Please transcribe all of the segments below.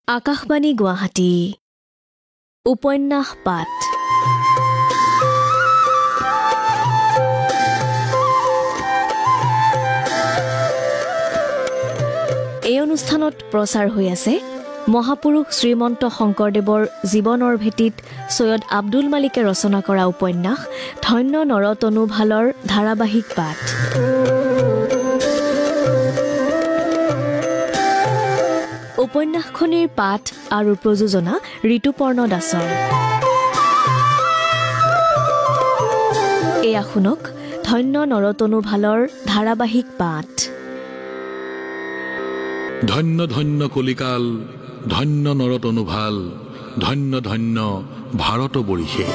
আকাশবাণী গুৱাহাটী উপন্যাস পাঠ এই অনুষ্ঠানত প্ৰচাৰ হৈ আছে মহাপুৰুষ শ্ৰীমন্ত শংকৰদেৱৰ জীৱনৰ ভেটিত সৈয়দ আব্দুল মালিকে ৰচনা কৰা উপন্যাস ধন্য নৰতনু ভালৰ ধাৰাবাহিক পাঠ। উপন্যাসখনিৰ পাঠ আৰু প্ৰযোজনা ঋতুপৰ্ণ দাসৰ। এয়া শুনক ধন্য নৰতনু ভালৰ ধাৰাবাহিক পাঠ। ধন্য ধন্য কলিকাল, ধন্য নৰতনু ভাল, ধন্য ধন্য ভাৰত বৰিষে।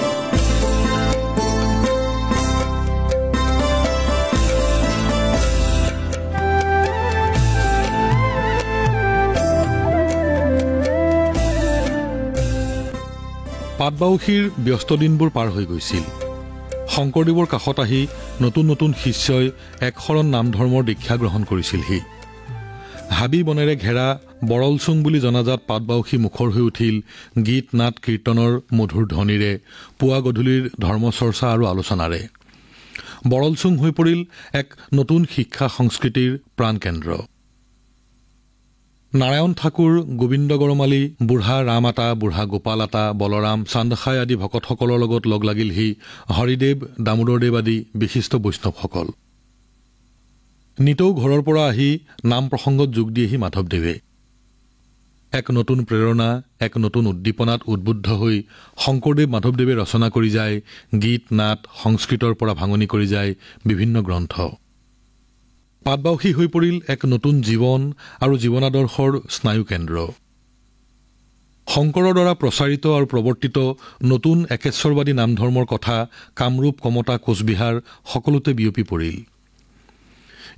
পাটবাউসীৰ ব্যস্ত দিনবোৰ পাৰ হৈ গৈছিল। শংকৰদেৱৰ কাষত আহি নতুন নতুন শিষ্যই একশৰণ নাম ধৰ্মৰ দীক্ষা গ্ৰহণ কৰিছিলহি। হাবি বনেৰে ঘেৰা বৰলচুং বুলি জনাজাত পাটবাউসী মুখৰ হৈ উঠিল গীত নাট কীৰ্তনৰ মধুৰ ধ্বনিৰে, পুৱা গধূলিৰ ধৰ্মচৰ্চা আৰু আলোচনাৰে। বৰলচুং হৈ পৰিল এক নতুন শিক্ষা সংস্কৃতিৰ প্ৰাণকেন্দ্ৰ। নাৰায়ণ ঠাকুৰ, গোবিন্দ গৰমালী, বুঢ়া ৰাম আতা, বুঢ়া গোপাল আতা, বলৰাম, চান্দখাই আদি ভকতসকলৰ লগত লগ লাগিলহি হৰিদেৱ, দামোদৰদেৱ আদি বিশিষ্ট বৈষ্ণৱসকল। নিতৌ ঘৰৰ পৰা আহি নাম প্ৰসংগত যোগ দিয়েহি মাধৱদেৱে। এক নতুন প্ৰেৰণা, এক নতুন উদ্দীপনাত উদ্বুদ্ধ হৈ শংকৰদেৱ মাধৱদেৱে ৰচনা কৰি যায় গীত নাট, সংস্কৃতৰ পৰা ভাঙনি কৰি যায় বিভিন্ন গ্ৰন্থ। পাটবাউসী হৈ পৰিল এক নতুন জীৱন আৰু জীৱনাদৰ্শৰ স্নায়ুকেন্দ্ৰ। শংকৰৰ দ্বাৰা প্ৰচাৰিত আৰু প্ৰৱৰ্তিত নতুন একেশ্বৰবাদী নাম ধৰ্মৰ কথা কামৰূপ, কমতা, কোচবিহাৰ সকলোতে বিয়পি পৰিল।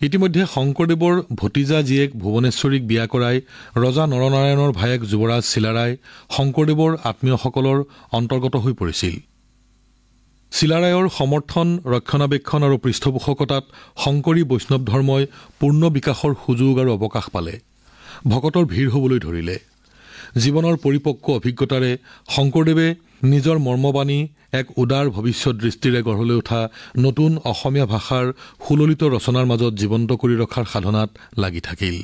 ইতিমধ্যে শংকৰদেৱৰ ভতিজা জীয়েক ভুৱনেশ্বৰীক বিয়া কৰাই ৰজা নৰনাৰায়ণৰ ভায়েক যুৱৰাজ চিলাৰাই শংকৰদেৱৰ আত্মীয়সকলৰ অন্তৰ্গত হৈ পৰিছিল। চিলাৰায়ৰ সমৰ্থন, ৰক্ষণাবেক্ষণ আৰু পৃষ্ঠপোষকতাত শংকৰী বৈষ্ণৱ ধৰ্মই পূৰ্ণ বিকাশৰ সুযোগ আৰু অৱকাশ পালে। ভকতৰ ভিৰ হ'বলৈ ধৰিলে। জীৱনৰ পৰিপক্ক অভিজ্ঞতাৰে শংকৰদেৱে নিজৰ মৰ্মবাণী এক উদাৰ ভৱিষ্যত দৃষ্টিৰে গঢ়লৈ উঠা নতুন অসমীয়া ভাষাৰ সুললিত ৰচনাৰ মাজত জীৱন্ত কৰি ৰখাৰ সাধনাত লাগি থাকিল।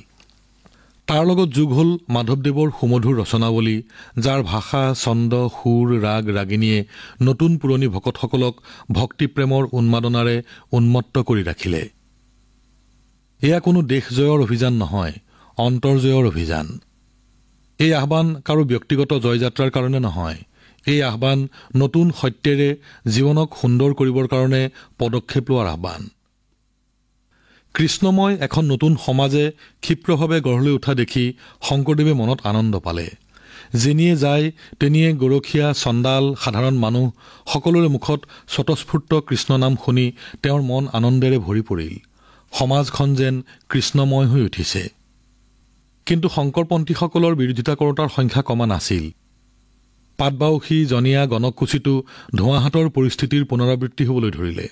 তাৰ লগত যোগ হ'ল মাধৱদেৱৰ সুমধুৰ ৰচনাৱলী, যাৰ ভাষা, ছন্দ, সুৰ, ৰাগ, ৰাগিনীয়ে নতুন পুৰণি ভকতসকলক ভক্তিপ্ৰেমৰ উন্মাদনাৰে উন্মত্ত কৰি ৰাখিলে। এয়া কোনো দেশ জয়ৰ অভিযান নহয়, অন্তৰ্জয়ৰ অভিযান। এই আহ্বান কাৰো ব্যক্তিগত জয়যাত্ৰাৰ কাৰণে নহয়। এই আহ্বান নতুন সত্যেৰে জীৱনক সুন্দৰ কৰিবৰ কাৰণে পদক্ষেপ লোৱাৰ আহ্বান। কৃষ্ণময় এখন নতুন সমাজে ক্ষিপ্ৰভাৱে গঢ়লৈ উঠা দেখি শংকৰদেৱে মনত আনন্দ পালে। যেনিয়ে যায় তেনিয়ে গৰখীয়া, চণ্ডাল, সাধাৰণ মানুহ সকলোৰে মুখত স্বতঃস্ফূৰ্ত কৃষ্ণনাম শুনি তেওঁৰ মন আনন্দেৰে ভৰি পৰিল। সমাজখন যেন কৃষ্ণময় হৈ উঠিছে। কিন্তু শংকৰপন্থীসকলৰ বিৰোধিতা কৰোতাৰ সংখ্যা কমা নাছিল। পাটবাউসী, জনীয়া, গণকুচিতো ধোঁৱাহাতৰ পৰিস্থিতিৰ পুনৰাবৃত্তি হ'বলৈ ধৰিলে।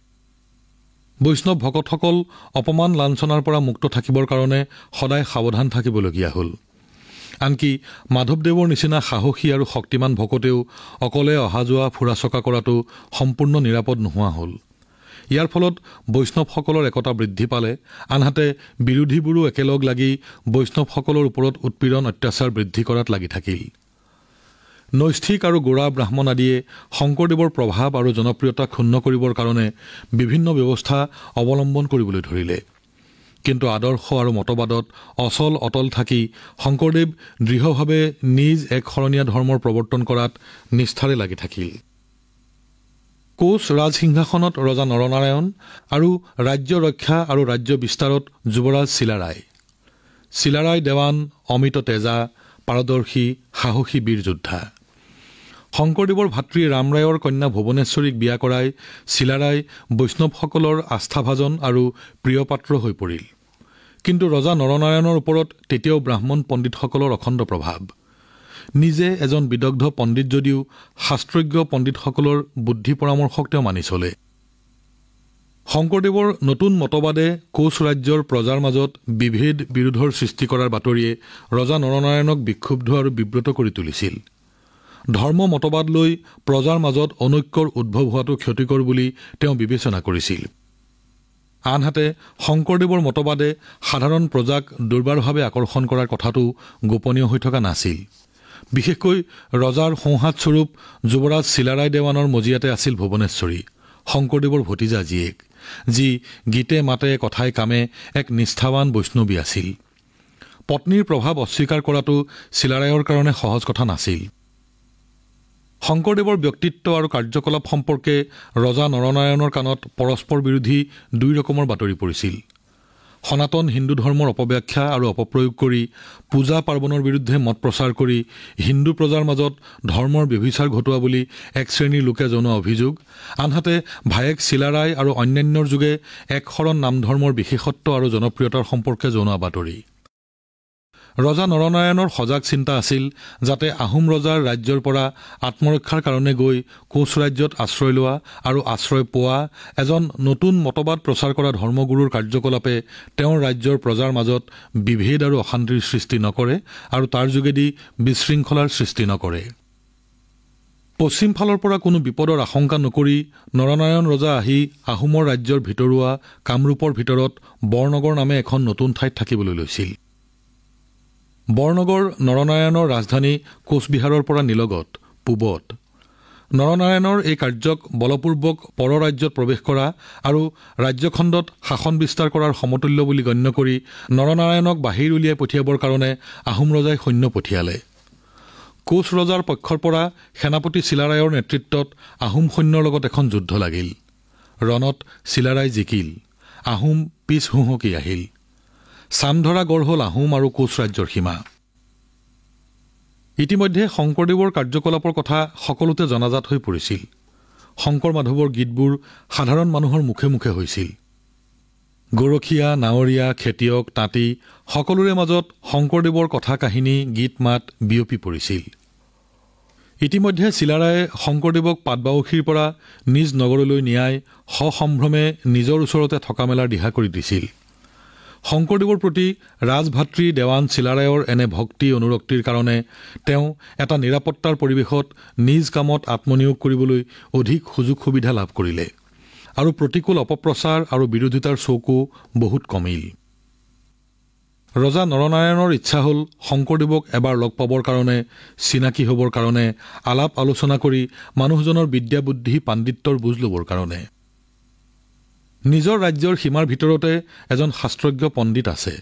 বৈষ্ণৱ ভকতসকল অপমান লাঞ্ছনাৰ পৰা মুক্ত থাকিবৰ কাৰণে সদায় সাৱধান থাকিবলগীয়া হ'ল। আনকি মাধৱদেৱৰ নিচিনা সাহসী আৰু শক্তিমান ভকতেও অকলে অহা যোৱা ফুৰা চকা কৰাটো সম্পূৰ্ণ নিৰাপদ নোহোৱা হ'ল। ইয়াৰ ফলত বৈষ্ণৱসকলৰ একতা বৃদ্ধি পালে, আনহাতে বিৰোধীবোৰো একেলগ লাগি বৈষ্ণৱসকলৰ ওপৰত উৎপীড়ন অত্যাচাৰ বৃদ্ধি কৰাত লাগি থাকিল। নৈষ্ঠিক আৰু গোড়া ব্ৰাহ্মণ আদিয়ে শংকৰদেৱৰ প্ৰভাৱ আৰু জনপ্ৰিয়তা ক্ষুণ্ণ কৰিবৰ কাৰণে বিভিন্ন ব্যৱস্থা অৱলম্বন কৰিবলৈ ধৰিলে। কিন্তু আদৰ্শ আৰু মতবাদত অচল অটল থাকি শংকৰদেৱ দৃঢ়ভাৱে নিজ একশৰণীয়া ধৰ্মৰ প্ৰৱৰ্তন কৰাত নিষ্ঠাৰে লাগি থাকিল। কোচ ৰাজসিংহাসনত ৰজা নৰনাৰায়ণ আৰু ৰাজ্য ৰক্ষা আৰু ৰাজ্য বিস্তাৰত যুৱৰাজ চিলাৰাই। চিলাৰাই দেৱান অমিত তেজা, পাৰদৰ্শী, সাহসী বীৰ যোদ্ধা। শংকৰদেৱৰ ভাতৃ ৰামৰায়ৰ কন্যা ভুৱনেশ্বৰীক বিয়া কৰাই চিলাৰাই বৈষ্ণৱসকলৰ আস্থাভাজন আৰু প্ৰিয়পাত্ৰ হৈ পৰিল। কিন্তু ৰজা নৰনাৰায়ণৰ ওপৰত তেতিয়াও ব্ৰাহ্মণ পণ্ডিতসকলৰ অখণ্ড প্ৰভাৱ। নিজে এজন বিদগ্ধ পণ্ডিত যদিও শাস্ত্ৰজ্ঞ পণ্ডিতসকলৰ বুদ্ধি পৰামৰ্শক তেওঁ মানি চলে। শংকৰদেৱৰ নতুন মতবাদে কোচ ৰাজ্যৰ প্ৰজাৰ মাজত বিভেদ বিৰোধৰ সৃষ্টি কৰাৰ বাতৰিয়ে ৰজা নৰনাৰায়ণক বিক্ষুব্ধ আৰু বিব্ৰত কৰি তুলিছিল। ধৰ্ম মতবাদ লৈ প্ৰজাৰ মাজত অনৈক্যৰ উদ্ভৱ হোৱাটো ক্ষতিকৰ বুলি তেওঁ বিবেচনা কৰিছিল। আনহাতে শংকৰদেৱৰ মতবাদে সাধাৰণ প্ৰজাক দুৰ্বাৰভাৱে আকৰ্ষণ কৰাৰ কথাটো গোপনীয় হৈ থকা নাছিল। বিশেষকৈ ৰজাৰ সংহাতস্বৰূপ যুৱৰাজ চিলাৰায় দেৱানৰ মজিয়াতে আছিল ভুৱনেশ্বৰী, শংকৰদেৱৰ ভতিজা জীয়েক, যি গীতে মাতে কথাই কামে এক নিষ্ঠাৱান বৈষ্ণৱী আছিল। পত্নীৰ প্ৰভাৱ অস্বীকাৰ কৰাটো চিলাৰায়ৰ কাৰণে সহজ কথা নাছিল। শংকৰদেৱৰ ব্যক্তিত্ব আৰু কাৰ্যকলাপ সম্পৰ্কে ৰজা নৰনাৰায়ণৰ কাণত পৰস্পৰ বিৰোধী দুই ৰকমৰ বাতৰি পৰিছিল। সনাতন হিন্দু ধৰ্মৰ অপব্যাখ্যা আৰু অপপ্ৰয়োগ কৰি পূজা পাৰ্বণৰ বিৰুদ্ধে মত প্ৰচাৰ কৰি হিন্দু প্ৰজাৰ মাজত ধৰ্মৰ ব্যভিচাৰ ঘটোৱা বুলি এক শ্ৰেণীৰ লোকে জনোৱা অভিযোগ, আনহাতে ভায়েক চিলাৰায় আৰু অন্যান্যৰ যোগে এক শৰণ নাম ধৰ্মৰ বিশেষত্ব আৰু জনপ্ৰিয়তাৰ সম্পৰ্কে জনোৱা বাতৰি। ৰজা নৰনাৰায়ণৰ সজাগ চিন্তা আছিল যাতে আহোম ৰজাৰ ৰাজ্যৰ পৰা আত্মৰক্ষাৰ কাৰণে গৈ কোচ ৰাজ্যত আশ্ৰয় লোৱা আৰু আশ্ৰয় পোৱা এজন নতুন মতবাদ প্ৰচাৰ কৰা ধৰ্মগুৰুৰ কাৰ্যকলাপে তেওঁৰ ৰাজ্যৰ প্ৰজাৰ মাজত বিভেদ আৰু অশান্তিৰ সৃষ্টি নকৰে আৰু তাৰ যোগেদি বিশৃংখলাৰ সৃষ্টি নকৰে। পশ্চিম ফালৰ পৰা কোনো বিপদৰ আশংকা নকৰি নৰনাৰায়ণ ৰজা আহি আহোমৰ ৰাজ্যৰ ভিতৰুৱা কামৰূপৰ ভিতৰত বৰনগৰ নামে এখন নতুন ঠাইত থাকিবলৈ লৈছিল। বৰনগৰ নৰনাৰায়ণৰ ৰাজধানী কোচবিহাৰৰ পৰা নিলগত পূবত। নৰনাৰায়ণৰ এই কাৰ্যক বলপূৰ্বক পৰ ৰাজ্যত প্ৰৱেশ কৰা আৰু ৰাজ্যখণ্ডত শাসন বিস্তাৰ কৰাৰ সমতুল্য বুলি গণ্য কৰি নৰনাৰায়ণক বাহিৰ উলিয়াই পঠিয়াবৰ কাৰণে আহোম ৰজাই সৈন্য পঠিয়ালে। কোচ ৰজাৰ পক্ষৰ পৰা সেনাপতি চিলাৰায়ৰ নেতৃত্বত আহোম সৈন্যৰ লগত এখন যুদ্ধ লাগিল। ৰণত চিলাৰায় জিকিল, আহোম পিছ হুহঁকি আহিল। চামধৰা গড় হ'ল আহোম আৰু কোচ ৰাজ্যৰ সীমা। ইতিমধ্যে শংকৰদেৱৰ কাৰ্যকলাপৰ কথা সকলোতে জনাজাত হৈ পৰিছিল। শংকৰ মাধৱৰ গীতবোৰ সাধাৰণ মানুহৰ মুখে মুখে হৈছিল। গৰখীয়া, নাৱৰীয়া, খেতিয়ক, তাঁতী সকলোৰে মাজত শংকৰদেৱৰ কথা কাহিনী, গীত মাত বিয়পি পৰিছিল। ইতিমধ্যে চিলাৰায়ে শংকৰদেৱক পাটবাউসীৰ পৰা নিজ নগৰলৈ নিয়াই সসম্ভ্ৰমে নিজৰ ওচৰতে থকা মেলাৰ দিহা কৰি দিছিল। শংকৰদেৱৰ প্ৰতি ৰাজভাতৃ দেৱান চিলাৰায়ৰ এনে ভক্তি অনুৰক্তিৰ কাৰণে তেওঁ এটা নিৰাপত্তাৰ পৰিৱেশত নিজ কামত আত্মনিয়োগ কৰিবলৈ অধিক সুযোগ সুবিধা লাভ কৰিলে আৰু প্ৰতিকূল অপপ্ৰচাৰ আৰু বিৰোধিতাৰ চৌকো বহুত কমিল। ৰজা নৰনাৰায়ণৰ ইচ্ছা হ'ল শংকৰদেৱক এবাৰ লগ পাবৰ কাৰণে, চিনাকি হ'বৰ কাৰণে, আলাপ আলোচনা কৰি মানুহজনৰ বিদ্যা বুদ্ধি পাণ্ডিত্যৰ বুজ ল'বৰ কাৰণে। নিজৰ ৰাজ্যৰ সীমাৰ ভিতৰতে এজন শাস্ত্ৰজ্ঞ পণ্ডিত আছে,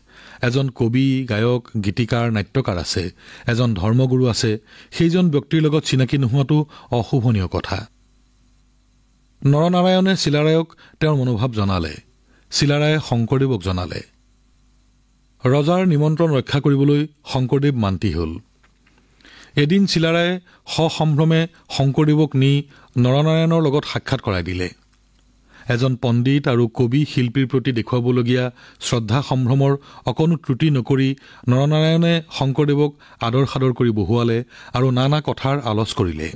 এজন কবি, গায়ক, গীতিকাৰ, নাট্যকাৰ আছে, এজন ধৰ্মগুৰু আছে। সেইজন ব্যক্তিৰ লগত চিনাকি নোহোৱাটো অশোভনীয় কথা। নৰনাৰায়ণে চিলাৰায়ক তেওঁৰ মনোভাৱ জনালে, চিলাৰায়ে শংকৰদেৱক জনালে। ৰজাৰ নিমন্ত্ৰণ ৰক্ষা কৰিবলৈ শংকৰদেৱ মান্তি হ'ল। এদিন চিলাৰায়ে সসম্ভ্ৰমে শংকৰদেৱক নি নৰনাৰায়ণৰ লগত সাক্ষাৎ কৰাই দিলে। এজন পণ্ডিত আৰু কবি শিল্পীৰ প্ৰতি দেখুৱাবলগীয়া শ্ৰদ্ধা সম্ভ্ৰমৰ অকণো ত্ৰুটি নকৰি নৰনাৰায়ণে শংকৰদেৱক আদৰ সাদৰ কৰি বহুৱালে আৰু নানা কথাৰ আলোচ কৰিলে।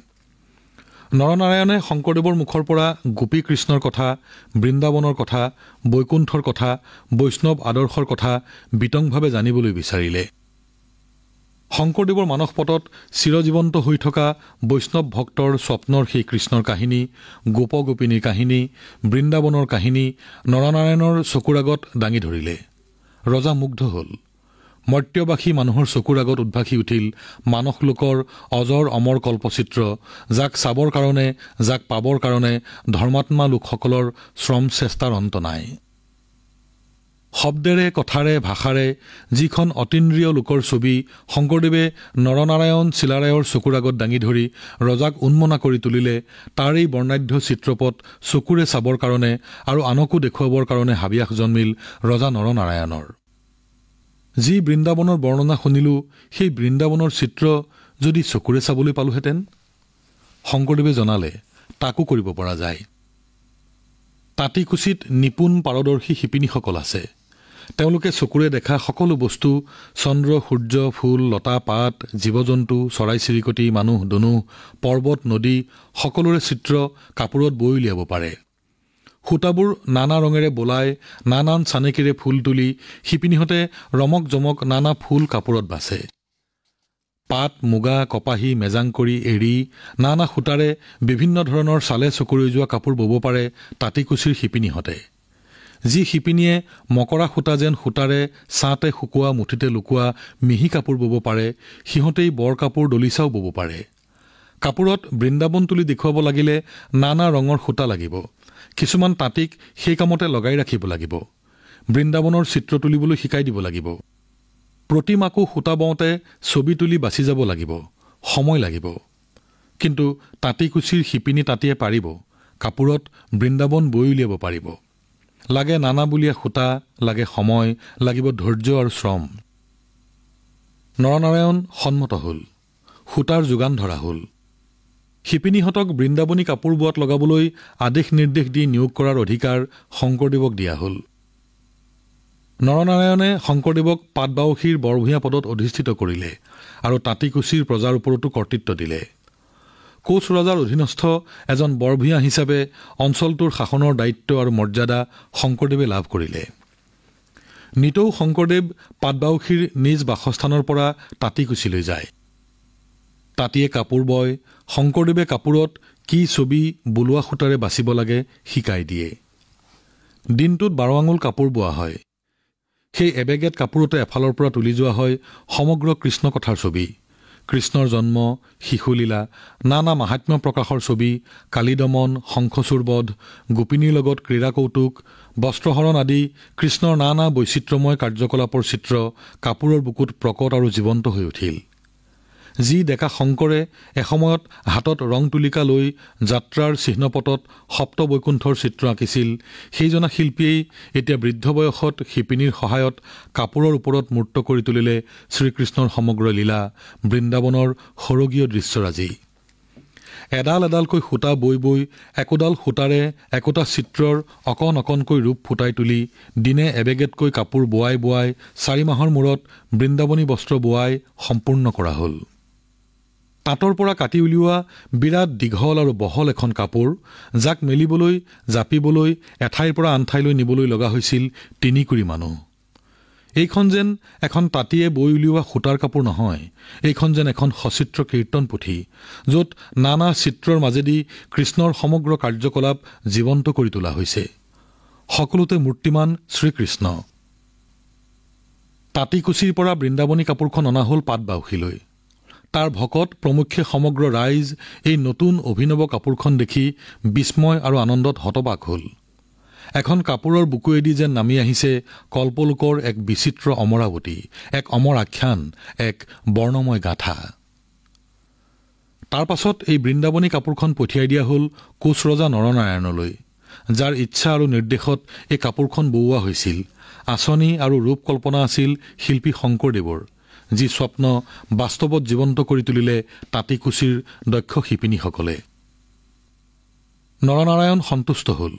নৰনাৰায়ণে শংকৰদেৱৰ মুখৰ পৰা গোপী কৃষ্ণৰ কথা, বৃন্দাবনৰ কথা, বৈকুণ্ঠৰ কথা, বৈষ্ণৱ আদৰ্শৰ কথা বিতংভাৱে জানিবলৈ বিচাৰিলে। শংকৰদেৱৰ মানসপটত চিৰজীৱন্ত হৈ থকা বৈষ্ণৱ ভক্তৰ স্বপ্নৰ সেই কৃষ্ণৰ কাহিনী, গোপগোপিনীৰ কাহিনী, বৃন্দাবনৰ কাহিনী নৰনাৰায়ণৰ চকুৰ আগত দাঙি ধৰিলে। ৰজা মুগ্ধ হ'ল। মৰ্ত্যবাসী মানুহৰ চকুৰ আগত উদ্ভাসি উঠিল মানস লোকৰ অজৰ অমৰ কল্পচিত্ৰ, যাক চাবৰ কাৰণে, যাক পাবৰ কাৰণে ধৰ্মাত্মা লোকসকলৰ শ্ৰম চেষ্টাৰ অন্ত নাই। শব্দেৰে, কথাৰে, ভাষাৰে যিখন অতীন্দ্ৰিয় লোকৰ ছবি শংকৰদেৱে নৰনাৰায়ণ চিলাৰায়ৰ চকুৰ আগত দাঙি ধৰি ৰজাক উন্মনা কৰি তুলিলে, তাৰ এই বৰ্ণাঢ্য চিত্ৰপট চকুৰে চাবৰ কাৰণে আৰু আনকো দেখুৱাবৰ কাৰণে হাবিয়াস জন্মিল ৰজা নৰনাৰায়ণৰ। যি বৃন্দাবনৰ বৰ্ণনা শুনিলোঁ, সেই বৃন্দাবনৰ চিত্ৰ যদি চকুৰে চাবলৈ পালোহেঁতেন। শংকৰদেৱে জনালে তাকো কৰিব পৰা যায়। তাঁতীকুচিত নিপুণ পাৰদৰ্শী শিপিনীসকল আছে। তেওঁলোকে চকুৰে দেখা সকলো বস্তু, চন্দ্ৰ, সূৰ্য, ফুল, লতা, পাত, জীৱ জন্তু, চৰাই চিৰিকটি, মানুহ, দনুহ, পৰ্বত, নদী সকলোৰে চিত্ৰ কাপোৰত বৈ উলিয়াব পাৰে। সূতাবোৰ নানা ৰঙেৰে বোলাই নানান চানেকিৰে ফুল তুলি শিপিনীহঁতে ৰমক জমক নানা ফুল কাপোৰত বাছে। পাট, মুগা, কপাহী, মেজাংকৰি, এৰী নানা সূতাৰে বিভিন্ন ধৰণৰ চালে চকুৰি যোৱা কাপোৰ বব পাৰে তাঁতিকুছিৰ শিপিনীহঁতে। যি শিপিনীয়ে মকৰা সূতা যেন সূতাৰে ছাঁতে শুকোৱা মুঠিতে লুকোৱা মিহি কাপোৰ বব পাৰে সিহঁতেই বৰ কাপোৰ দলিচাও বব পাৰে। কাপোৰত বৃন্দাবন তুলি দেখুৱাব লাগিলে নানা ৰঙৰ সূতা লাগিব। কিছুমান তাঁতিক সেই কামতে লগাই ৰাখিব লাগিব। বৃন্দাবনৰ চিত্ৰ তুলিবলৈ শিকাই দিব লাগিব। প্ৰতি মাকো সূতা বওঁতে ছবি তুলি বাচি যাব লাগিব, সময় লাগিব। কিন্তু তাঁতিকুছিৰ শিপিনী তাঁতিয়ে পাৰিব, কাপোৰত বৃন্দাবন বৈ উলিয়াব পাৰিব। লাগে নানাবুলীয়া সূতা, লাগে সময়, লাগিব ধৈৰ্য আৰু শ্ৰম। নৰনাৰায়ণ সন্মত হ'ল, সূতাৰ যোগান ধৰা হ'ল। শিপিনীহঁতক বৃন্দাবনী কাপোৰ বোৱাত লগাবলৈ আদেশ নিৰ্দেশ দি নিয়োগ কৰাৰ অধিকাৰ শংকৰদেৱক দিয়া হ'ল। নৰনাৰায়ণে শংকৰদেৱক পাটবাউসীৰ বৰভূঞা পদত অধিষ্ঠিত কৰিলে আৰু তাঁতিকুছিৰ প্ৰজাৰ ওপৰতো কৰ্তৃত্ব দিলে। কোচ ৰজাৰ অধীনস্থ এজন বৰভূঞা হিচাপে অঞ্চলটোৰ শাসনৰ দায়িত্ব আৰু মৰ্যাদা শংকৰদেৱে লাভ কৰিলে। নিতৌ শংকৰদেৱ পাটবাউসীৰ নিজ বাসস্থানৰ পৰা তাঁতিকুছিলৈ যায়। তাঁতিয়ে কাপোৰ বয়, শংকৰদেৱে কাপোৰত কি ছবি বোলোৱা সূতাৰে বাচিব লাগে শিকাই দিয়ে। দিনটোত 12 আঙুল কাপোৰ বোৱা হয়। সেই এবেগেট কাপোৰতে এফালৰ পৰা তুলি যোৱা হয় সমগ্ৰ কৃষ্ণ কথাৰ ছবি, কৃষ্ণৰ জন্ম, শিশুলীলা, নানা মাহাত্ম্য প্ৰকাশৰ ছবি, কালীদমন, শংখচূড়বধ, গোপিনীৰ লগত ক্ৰীড়া কৌতুক, বস্ত্ৰহৰণ আদি কৃষ্ণৰ নানা বৈচিত্ৰ্যময় কাৰ্যকলাপৰ চিত্ৰ কাপোৰৰ বুকুত প্ৰকট আৰু জীৱন্ত হৈ উঠিল। যি ডেকা শংকৰে এসময়ত হাতত ৰং তুলিকা লৈ যাত্ৰাৰ চিহ্নপটত সপ্তবৈকুণ্ঠৰ চিত্ৰ আঁকিছিল, সেইজনা শিল্পীয়েই এতিয়া বৃদ্ধ বয়সত শিপিনীৰ সহায়ত কাপোৰৰ ওপৰত মূৰ্ত কৰি তুলিলে শ্ৰীকৃষ্ণৰ সমগ্ৰ লীলা, বৃন্দাবনৰ সৰগীয় দৃশ্যৰাজি। এডাল এডালকৈ সূতা বৈ বৈ একোডাল সূতাৰে একোটা চিত্ৰৰ অকণ অকণকৈ ৰূপ ফুটাই তুলি দিনে এবেগেটকৈ কাপোৰ বোৱাই বোৱাই 4 মাহৰ মূৰত বৃন্দাবনী বস্ত্ৰ বোৱাই সম্পূৰ্ণ কৰা হ'ল। তাঁতৰ পৰা কাটি উলিওৱা বিৰাট দীঘল আৰু বহল এখন কাপোৰ, যাক মেলিবলৈ জাপিবলৈ এঠাইৰ পৰা আন ঠাইলৈ নিবলৈ লগা হৈছিল 3 কুৰি মানুহ। এইখন যেন এখন তাঁতিয়ে বৈ উলিওৱা সূতাৰ কাপোৰ নহয়, এইখন যেন এখন সচিত্ৰ কীৰ্তন পুথি, য'ত নানা চিত্ৰৰ মাজেদি কৃষ্ণৰ সমগ্ৰ কাৰ্যকলাপ জীৱন্ত কৰি তোলা হৈছে। সকলোতে মূৰ্তিমান শ্ৰীকৃষ্ণ। তাঁতিকুছিৰ পৰা বৃন্দাবনী কাপোৰখন অনা হ'ল পাটবাউসীলৈ। তাৰ ভকত প্ৰমুখ্যে সমগ্ৰ ৰাইজ এই নতুন অভিনৱ কাপোৰখন দেখি বিস্ময় আৰু আনন্দত হতবাক হ'ল। এখন কাপোৰৰ বুকুৱেদি যেন নামি আহিছে কল্পলোকৰ এক বিচিত্ৰ অমৰাৱতী, এক অমৰ আখ্যান, এক বৰ্ণময় গাথা। তাৰ পাছত এই বৃন্দাবনী কাপোৰখন পঠিয়াই দিয়া হ'ল কোচ ৰজা নৰনাৰায়ণলৈ, যাৰ ইচ্ছা আৰু নিৰ্দেশত এই কাপোৰখন বওৱা হৈছিল। আঁচনি আৰু ৰূপকল্পনা আছিল শিল্পী শংকৰদেৱৰ, যি স্বপ্ন বাস্তৱত জীৱন্ত কৰি তুলিলে তাঁতিকুছিৰ দক্ষ শিপিনীসকলে। নৰনাৰায়ণ সন্তুষ্ট হ'ল।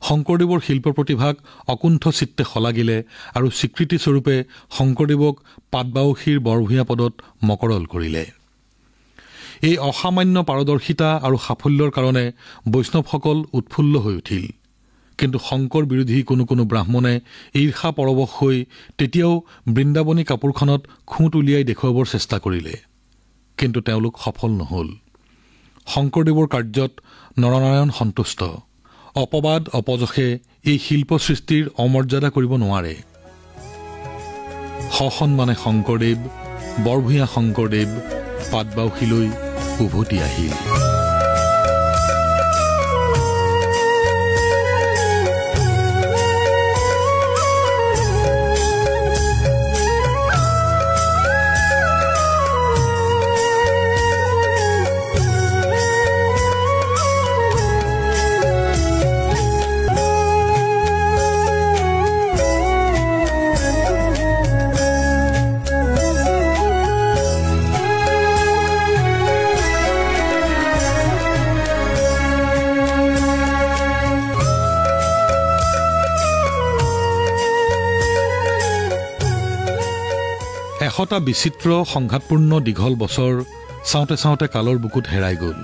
শংকৰদেৱৰ শিল্প প্ৰতিভাক অকুণ্ঠ চিত্তে শলাগিলে আৰু স্বীকৃতিস্বৰূপে শংকৰদেৱক পাটবাউসীৰ বৰভূঞা পদত মকৰল কৰিলে। এই অসামান্য পাৰদৰ্শিতা আৰু সাফল্যৰ কাৰণে বৈষ্ণৱসকল উৎফুল্ল হৈ উঠিল। কিন্তু শংকৰ বিৰোধী কোনো ব্ৰাহ্মণে ঈৰ্ষা পৰৱশ হৈ তেতিয়াও বৃন্দাবনী কাপোৰখনত খুঁত উলিয়াই দেখুৱাবৰ চেষ্টা কৰিলে, কিন্তু তেওঁলোক সফল নহ'ল। শংকৰদেৱৰ কাৰ্যত নৰনাৰায়ণ সন্তুষ্ট। অপবাদ অপযশে এই শিল্প সৃষ্টিৰ অমৰ্যাদা কৰিব নোৱাৰে। সসন্মানে শংকৰদেৱ, বৰভূঞা শংকৰদেৱ পাটবাউসীলৈ উভতি আহিল। এশটা বিচিত্ৰ সংঘাতপূৰ্ণ দীঘল বছৰ চাওঁতে চাওঁতে কালৰ বুকুত হেৰাই গ'ল।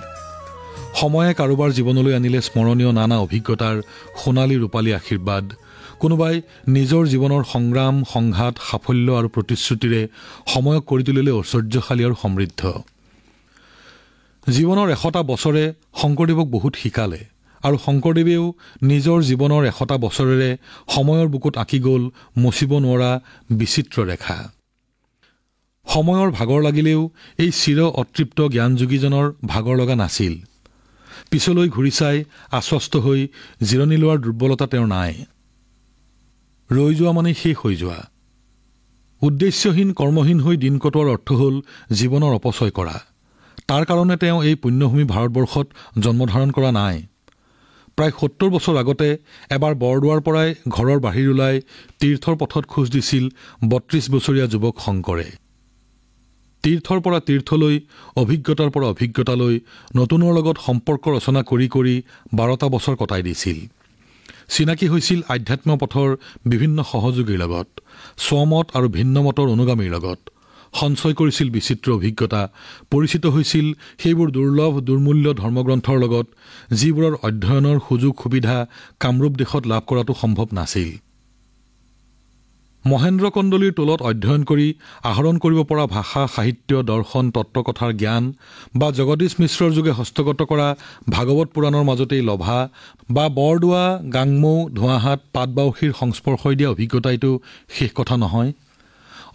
সময়ে কাৰোবাৰ জীৱনলৈ আনিলে স্মৰণীয় নানা অভিজ্ঞতাৰ সোণালী ৰূপালী আশীৰ্বাদ, কোনোবাই নিজৰ জীৱনৰ সংগ্ৰাম, সংঘাত, সাফল্য আৰু প্ৰতিশ্ৰুতিৰে সময়ক কৰি তুলিলে ঐশ্বৰ্যশালী আৰু সমৃদ্ধ। জীৱনৰ 100টা বছৰে শংকৰদেৱক বহুত শিকালে আৰু শংকৰদেৱেও নিজৰ জীৱনৰ 100টা বছৰেৰে সময়ৰ বুকুত আঁকি গ'ল মচিব নোৱাৰা বিচিত্ৰ ৰেখা। সময়ৰ ভাগৰ লাগিলেও এই চিৰ অতৃপ্ত জ্ঞানযোগীজনৰ ভাগৰ লগা নাছিল। পিছলৈ ঘূৰি চাই আশ্বস্ত হৈ জিৰণি লোৱাৰ দুৰ্বলতা তেওঁৰ নাই। ৰৈ যোৱা মানে শেষ হৈ যোৱা। উদ্দেশ্যহীন কৰ্মহীন হৈ দিন কটোৱাৰ অৰ্থ হ'ল জীৱনৰ অপচয় কৰা। তাৰ কাৰণে তেওঁ এই পুণ্যভূমি ভাৰতবৰ্ষত জন্মধাৰণ কৰা নাই। প্ৰায় 70 বছৰ আগতে এবাৰ বৰদোৱাৰ পৰাই ঘৰৰ বাহিৰ ওলাই তীৰ্থৰ পথত খোজ দিছিল 32 বছৰীয়া যুৱক শংকৰে। তীৰ্থৰ পৰা তীৰ্থলৈ, অভিজ্ঞতাৰ পৰা অভিজ্ঞতালৈ নতুনৰ লগত সম্পৰ্ক ৰচনা কৰি কৰি 12টা বছৰ কটাই দিছিল। চিনাকি হৈছিল আধ্যাত্ম পথৰ বিভিন্ন সহযোগীৰ লগত, স্বমত আৰু ভিন্ন মতৰ অনুগামীৰ লগত, সঞ্চয় কৰিছিল বিচিত্ৰ অভিজ্ঞতা, পৰিচিত হৈছিল সেইবোৰ দুৰ্লভ দুৰ্মূল্য ধৰ্মগ্ৰন্থৰ লগত, যিবোৰৰ অধ্যয়নৰ সুযোগ সুবিধা কামৰূপ দেশত লাভ কৰাটো সম্ভৱ নাছিল। মহেন্দ্ৰ কন্দলীৰ টোলত অধ্যয়ন কৰি আহৰণ কৰিব পৰা ভাষা, সাহিত্য, দৰ্শন, তত্ত্বকথাৰ জ্ঞান বা জগদীশ মিশ্ৰৰ যোগে হস্তগত কৰা ভাগৱত পুৰাণৰ মাজতেই লভা বা বৰদোৱা, গাংমৌ, ধোঁৱাহাট, পাটবাউসীৰ সংস্পৰ্শই দিয়া অভিজ্ঞতাইতো শেষ কথা নহয়।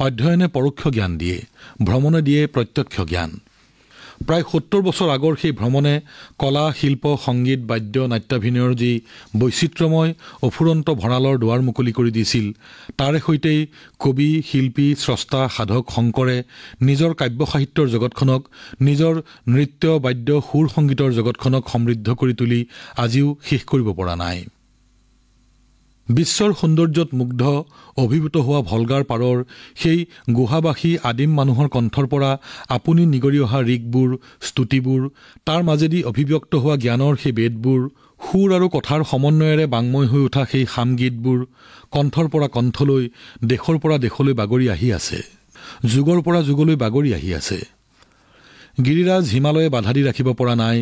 অধ্যয়নে পৰোক্ষ জ্ঞান দিয়ে, ভ্ৰমণে দিয়ে প্ৰত্যক্ষ জ্ঞান। প্ৰায় 70 বছৰ আগৰ সেই ভ্ৰমণে কলা, শিল্প, সংগীত, বাদ্য, নাট্যাভিনয়ৰ যি বৈচিত্ৰ্যময় অফুৰন্ত ভঁৰালৰ দুৱাৰ মুকলি কৰি দিছিল, তাৰে সৈতেই কবি, শিল্পী, স্ৰষ্টা, সাধক শংকৰে নিজৰ কাব্য সাহিত্যৰ জগতখনক, নিজৰ নৃত্য, বাদ্য, সুৰ সংগীতৰ জগতখনক সমৃদ্ধ কৰি তুলি আজিও শেষ কৰিব পৰা নাই। বিশ্বৰ সৌন্দৰ্যত মুগ্ধ, অভিভূত হোৱা ভলগাৰ পাৰৰ সেই গুহাবাসী আদিম মানুহৰ কণ্ঠৰ পৰা আপুনি নিগৰি অহা ঋকবোৰ, স্তুতিবোৰ, তাৰ মাজেদি অভিব্যক্ত হোৱা জ্ঞানৰ সেই বেদবোৰ, সুৰ আৰু কথাৰ সমন্বয়েৰে বাংময় হৈ উঠা সেই সামগীতবোৰ কণ্ঠৰ পৰা কণ্ঠলৈ, দেশৰ পৰা দেশলৈ বাগৰি আহি আছে, যুগৰ পৰা যুগলৈ বাগৰি আহি আছে। গিৰিৰাজ হিমালয়ে বাধা দি ৰাখিব পৰা নাই,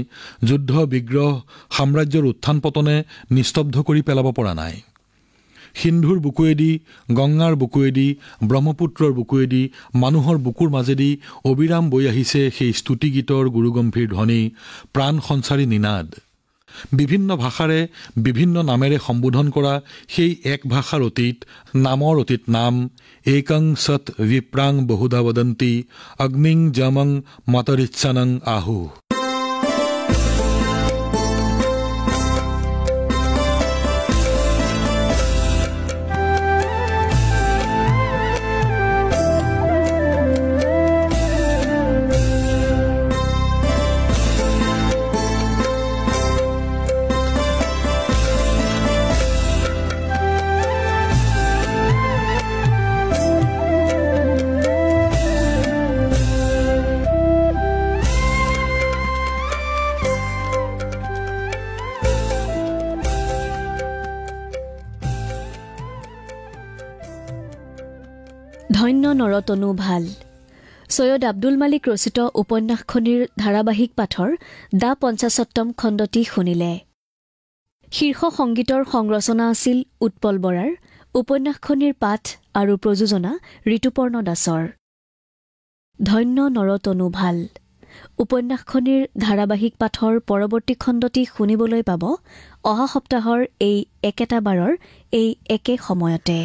যুদ্ধ, বিগ্ৰহ, সাম্ৰাজ্যৰ উত্থান পতনে নিস্তব্ধ কৰি পেলাব পৰা নাই। সিন্ধুৰ বুকুৱেদি, গংগাৰ বুকুৱেদি, ব্ৰহ্মপুত্ৰৰ বুকুৱেদি, মানুহৰ বুকুৰ মাজেদি অবিৰাম বৈ আহিছে সেই স্তুতিগীতৰ গুৰুগম্ভীৰ ধ্বনি, প্ৰাণ সঞ্চাৰী নিনাদ। বিভিন্ন ভাষাৰে, বিভিন্ন নামেৰে সম্বোধন কৰা সেই এক ভাষাৰ অতীত, নামৰ অতীত নাম, একং সৎ বিপ্ৰাং বহুধা বদন্তি, অগ্নিং যমং মাতৰিচ্ছানং আহু। ধন্য নৰতনু ভাল। সৈয়দ আব্দুল মালিক ৰচিত উপন্যাসখনিৰ ধাৰাবাহিক পাঠৰ দা ৫৫তম খণ্ডটি শুনিলে। শীৰ্ষ সংগীতৰ সংৰচনা আছিল উৎপল বৰাৰ, উপন্যাসখনিৰ পাঠ আৰু প্ৰযোজনা ঋতুপৰ্ণ দাসৰ। ধন্য নৰতনু ভাল উপন্যাসখনিৰ ধাৰাবাহিক পাঠৰ পৰৱৰ্তী খণ্ডটি শুনিবলৈ পাব অহা সপ্তাহৰ এই একেটা বাৰৰ এই একে সময়তে।